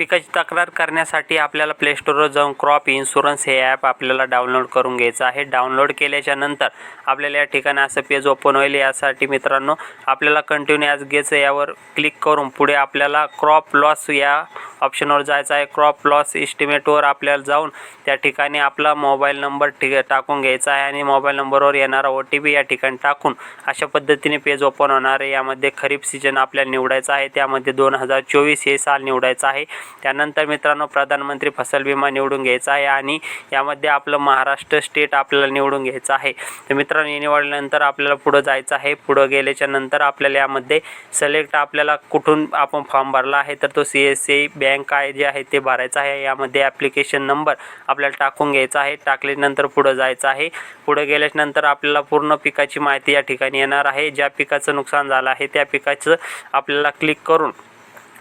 पिकाची तक्रार करण्यासाठी आपल्याला प्ले स्टोरवर जाऊन क्रॉप इन्शुरन्स हे ॲप आपल्याला डाउनलोड करून घ्यायचं आहे। डाउनलोड केल्याच्या नंतर आपल्याला या ठिकाणी असं पेज ओपन होईल। यासाठी मित्रांनो आपल्याला कंटिन्यू ॲज गेच यावर क्लिक करून पुढे आपल्याला क्रॉप लॉस या ऑप्शनवर जायचं आहे। क्रॉप लॉस एस्टिमेटवर आपल्याला जाऊन त्या ठिकाणी आपला मोबाईल नंबर टाकून घ्यायचा आहे आणि मोबाईल नंबरवर येणारा OTP या ठिकाणी टाकून अशा पद्धतीने पेज ओपन होणार आहे। यामध्ये खरीप सीजन आपल्याला निवडायचा आहे, त्यामध्ये 2024 हे साल निवडायचं आहे। त्यानंतर मित्रांनो प्रधानमंत्री फसल विमा निवडून घ्यायचा आहे आणि यामध्ये आपलं महाराष्ट्र स्टेट आपल्याला निवडून घ्यायचं आहे। तर मित्रांनो हे निवडल्यानंतर आपल्याला पुढे जायचं आहे। पुढे गेल्याच्या नंतर आपल्याला यामध्ये सिलेक्ट आपल्याला कुठून आपण फॉर्म भरला आहे तर तो CSC बँक काय जे आहे ते भरायचं आहे। यामध्ये ॲप्लिकेशन नंबर आपल्याला टाकून घ्यायचा आहे। टाकल्यानंतर पुढे जायचं आहे। पुढे गेल्यानंतर आपल्याला पूर्ण पिकाची माहिती या ठिकाणी येणार आहे। ज्या पिकाचं नुकसान झालं आहे त्या पिकाचं आपल्याला क्लिक करून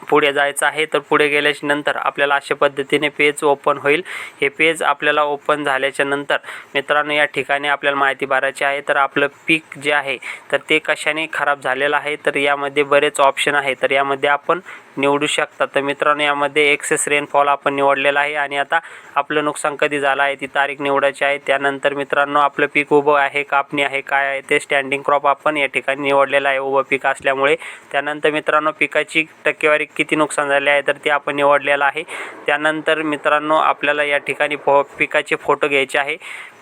पुढे जायचं आहे। तर पुढे गेल्याच्या नंतर आपल्याला अशा पद्धतीने पेज ओपन होईल। हे पेज आपल्याला ओपन झाल्याच्या नंतर मित्रांनो या ठिकाणी आपल्याला माहिती भरायची आहे। तर आपलं पीक जे आहे तर ते कशाने खराब झालेलं आहे तर यामध्ये बरेच ऑप्शन आहे, तर यामध्ये आपण निवडू शकता। तर मित्रांनो यामध्ये एक्सेस रेनफॉल आपण निवडलेला आहे आणि आता आपलं नुकसान कधी झालं आहे ती तारीख निवडायची आहे। त्यानंतर मित्रांनो आपलं पीक उभं आहे, कापणी आहे, काय आहे ते स्टँडिंग क्रॉप आपण या ठिकाणी निवडलेलं आहे उभं पीक असल्यामुळे। त्यानंतर मित्रांनो पिकाची टक्केवारी किती नुकसान झाले आहे तर ते आपण निवडलेलं आहे। त्यानंतर मित्रांनो आपल्याला या ठिकाणी पिकाचे फोटो घ्यायचे आहे।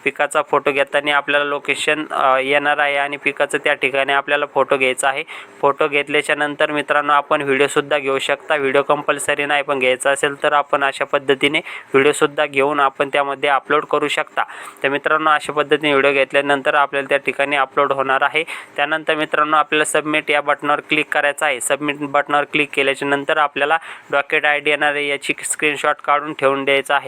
पिकाचा फोटो घेताना आपल्याला लोकेशन येणार आहे आणि पिकाचं त्या ठिकाणी आपल्याला फोटो घ्यायचा आहे। फोटो घेतल्याच्या नंतर मित्रांनो आपण व्हिडिओसुद्धा घेऊ शकता। व्हिडिओ कंपल्सरी नाही, पण घ्यायचा असेल तर आपण अशा पद्धतीने व्हिडिओसुद्धा घेऊन आपण त्यामध्ये अपलोड करू शकता। तर मित्रांनो अशा पद्धतीने व्हिडिओ घेतल्यानंतर आपल्याला त्या ठिकाणी अपलोड होणार आहे। त्यानंतर मित्रांनो आपल्याला सबमिट या बटनावर क्लिक करायचं आहे। सबमिट बटनावर क्लिक केल्याच्या नंतर आपल्याला डॉक्युमेंट ID येणार आहे, याची स्क्रीनशॉट काढून ठेवून द्यायचा आहे।